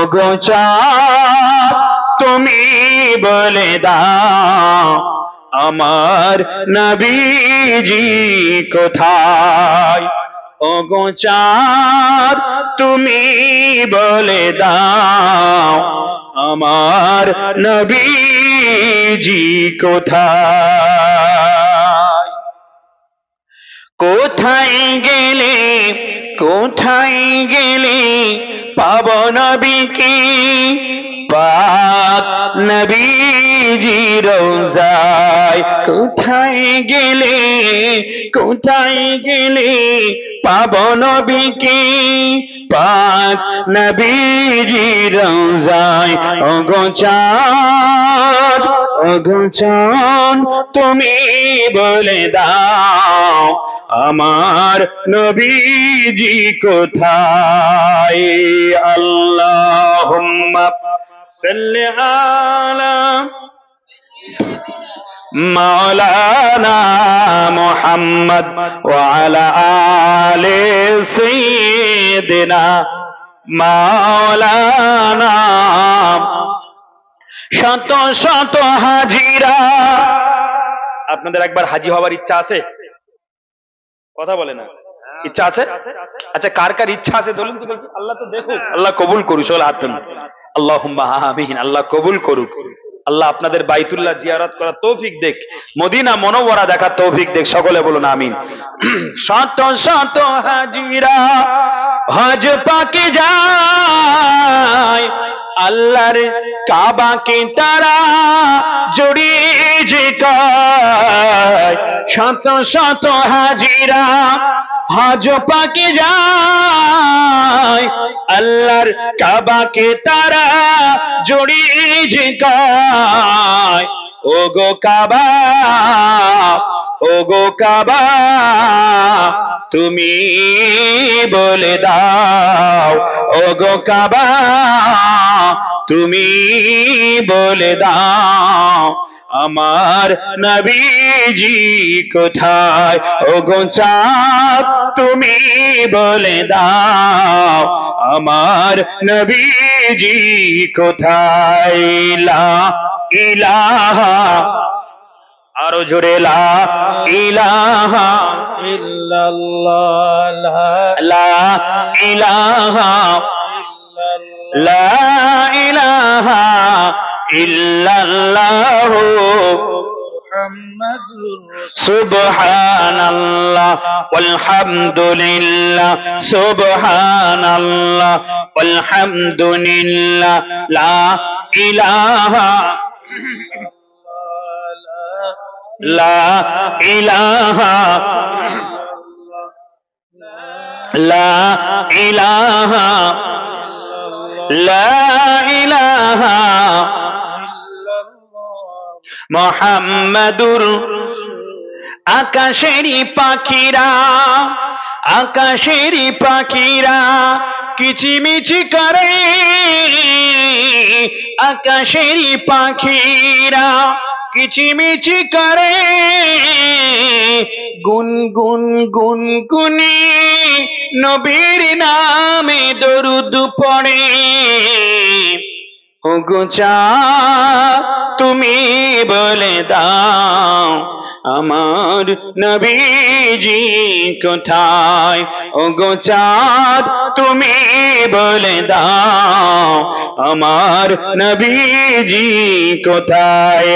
ওগো চাঁদ তুমি বলে দাও আমার নবীজি কোথায়। ওগো চাঁদ তুমি বলে দাও আমার নবীজি কোথায়। কোথায় গেলে কোথায় গেলে পাব নবীকে, পাক নবীজি রোজায়। কোথায় গেলে পাব নবীকে, পাক নবীজি রোজায়। ওগো চাঁদ তুমি বলে দাও আমার নবীজি কোথায়। আল্লাহুম্মা সাল্লি আলা মাওলানা মুহাম্মদ ওয়া আলা আলি সাইয়্যিদিনা মাওলানা। শত শত হাজিরা। আপনাদের একবার হাজি হওয়ার ইচ্ছা আছে? কথা বলে না, ইচ্ছা আছে? আচ্ছা, কার কার ইচ্ছা আছে বলুন তো দেখি। আল্লাহ তো দেখুক, আল্লাহ কবুল করুক। সকলে হাত তুলুন। আল্লাহুম্মা আমিন। আল্লাহ কবুল করুক। আল্লাহ আপনাদের বাইতুল্লাহ জিয়ারত করার তৌফিক দেখ, মদিনা মুনাওয়ারা দেখার তৌফিক দেখ। সকলে বলুন আমিন। শত শত হাজিরা হজ পাকে যায়, আল্লাহর কাবাকে তারা জড়িয়ে যেতায়। শত শত হাজিরা হজ পাকে যায়, আল্লাহর কাবাকে তারা জড়িয়ে যেতায়। ওগো কাবা তুমি বলে দাও। ওগো কাবা তুমি বলে দাও আমার নবীজি কোথায়। ওগো চাঁদ তুমি বলে দাও আমার নবীজি কোথায়। লা ইলাহা, আরো জোরে, লা ইলাহা ইল্লাল্লাহ, লা ইলাহা লা ইলাহা ইল্লাল্লাহ সুবহানাল্লাহ ওয়ালহামদুলিল্লাহ, সুবহানাল্লাহ ওয়ালহামদুলিল্লাহ, লা ইলাহা লা ইলাহা লা ইলাহা লা ইলাহা মুহাম্মাদুর। আকাশেরই পাখিরা কিচিমিচি করে, আকাশেরই পাখিরা কিচিমিচি করে, গুনগুন গুনগুনি নবীর নামে দরুদ পড়ে। ওগো চাঁদ তুমি বলে দাও আমার নবীজি কোথায়। ওগো চাঁদ তুমি বলে দাও আমার নবীজি কোথায়।